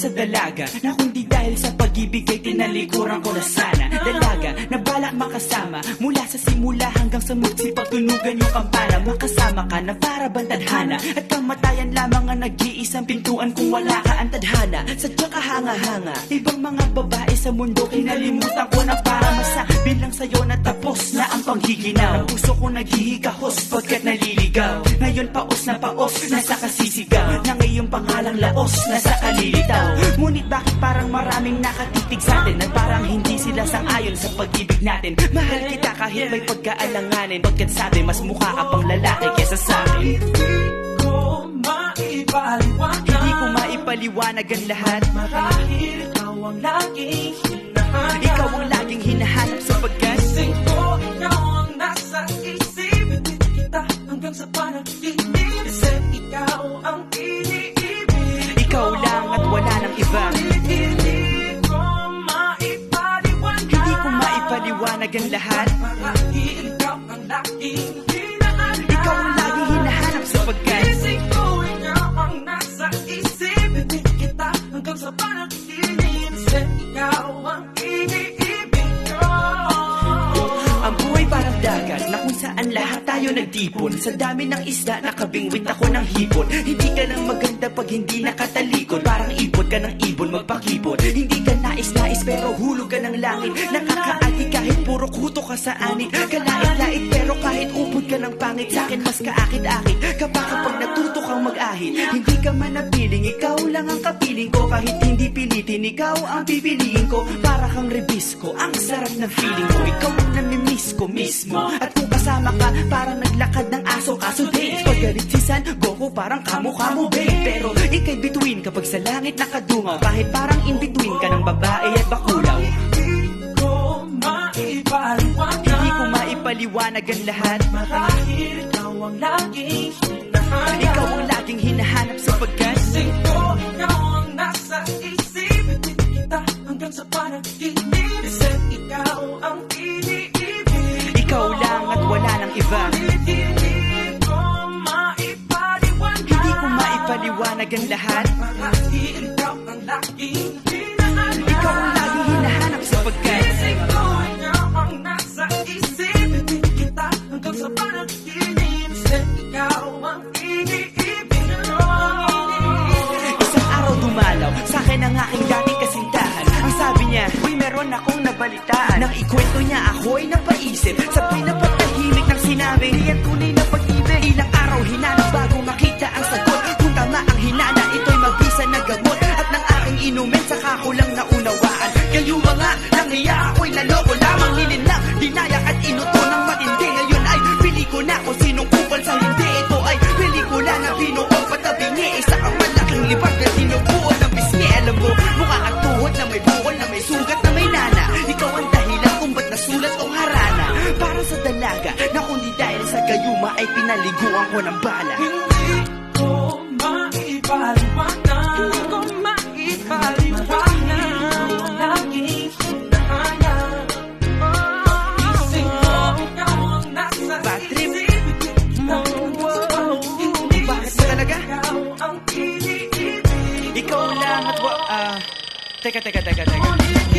sa dalaga na kundi dahil sa pag-ibig ay tinalikuran ko na sana. Dalaga na balak makasama mula sa simula hanggang sa magsipagtunugan yung kampana. Makasama ka na para bantadhana at kamatayan lamang ang nag-iisang pintuan kung wala ka ang tadhana. Sadyang kahanga-hanga, ibang mga babae sa mundo kinalimutan ko na para masabi lang sa'yo na tapos na ang panghihinaw. Puso ko naghihikahos pagkat naliligaw. Ngayon paos na paos, nasa kasisigaw na ngayong pangalang laos, nasa kalilitaw. Ngunit bakit parang maraming nakatitig sa atin at parang hindi sila sang-ayon sa pag-ibig natin. Mahal kita kahit may pagkaalanganin, pagkat sabi mas mukha ka pang lalaki kesa sa akin. Hindi ko maipaliwanag ang lahat. Marahil ikaw ang laging hinahanap. Ikaw ang laging hinahanap sapagkat gising ko, ikaw ang nasa isip. Hindi kita hanggang sa panaginip. Kasi ikaw ang iniibig. ikaw lang at wala nang iba. Hindi ko maipaliwanag ang lahat. Marahil ikaw ang laging hinahanap. Ikaw ang laging hinahanap sapagkat gising ko, ikaw ang nasa isip. Hindi kita hanggang sa panaginip. Kasi ikaw ang iniibig ko. ang buhay parang dagat na kung saan lahat tayo nagtipon. Sa dami ng isda nakabingwit ako ng hipon. Hindi ka lang maganda pag hindi nakatalikod. Parang ipot ka ng ibon magpakipot. Hindi ka nais-nais pero hulog ka ng langit. Nakakaati kahit puro kuto ka sa anit. Kalait-lait pero kahit upod ka ng pangit. Sa'kin mas kaakit-akit ka pa kapag natuto kang mag-ahit. Hindi ka man napiling, ikaw lang ang kapiling ko. Kahit hindi pilitin, ikaw ang pipiliin ko. Para kang rebisco, ang sarap ng feeling ko. Ikaw ang namimiss ko mismo. At kung kasama ka, parang naglakad ng aso. Kaso days, pag galit si San Goku, parang kamo-kamo babe. Pero ika'y bituin kapag sa langit nakadungaw. Kahit parang in-between ka ng babae at bakulaw. Hindi ko maipaliwanag ang lahat. Marahil ikaw ang laging hinahanap. Ikaw ang laging hinahanap sapagkat gising ko, ikaw ang nasa isip. Hindi kita hanggang sa panaginip. Kasi ikaw ang iniibig. ikaw lang at wala nang iba. Hindi ko maipaliwanag ang lahat. Marahil ikaw ang laging hinahanap. Ikaw ang laging hinahanap sapagkat gising ko, ikaw ang nasa isip. Hindi kita hanggang sa panaginip. Kasi ikaw ang iniibig ko. isang araw dumalaw sa'kin ang aking dating kasintahan. Ang sabi niya, uy meron akong nabalitaan. Nang ikwento niya ako'y napaisip. Sabay na patahimik ng sinabi, di yan tunay na pag-ibig. Ilang araw hinanap bago makita ang sagot. Kung tama ang hinana, ito'y mabisa na gamot. At nang aking inumin, saka ko lang naunawaan. Kayo mga nangiya, ako'y naloko lamang. Nilinlang, dinayak at inuto ng matindi. Ngayon ay pili ko na kung sinong kupal sa hindi. Ito ay pelikula na binuong patabingi. Isa kang malaking libag na sinubuo ng bisngi. Alam mo, mukha kang tuhod na may bukol, na may sugat, na may nana. Ikaw ang dahilan kung ba't nasulat tong harana. Para sa dalaga, na kundi dahil sa gayuma ay pinaliguan ko ng bala. Hindi ko maipaliwanag. Hindi ko maipaliwanag. Ang laging hinahanap. Gising ko, ikaw ang nasa Bad trip. isip. Ikaw ang nasa panaginip. Bakit ba talaga? Ikaw ang iniibig. Ikaw lang at teka. Ngunit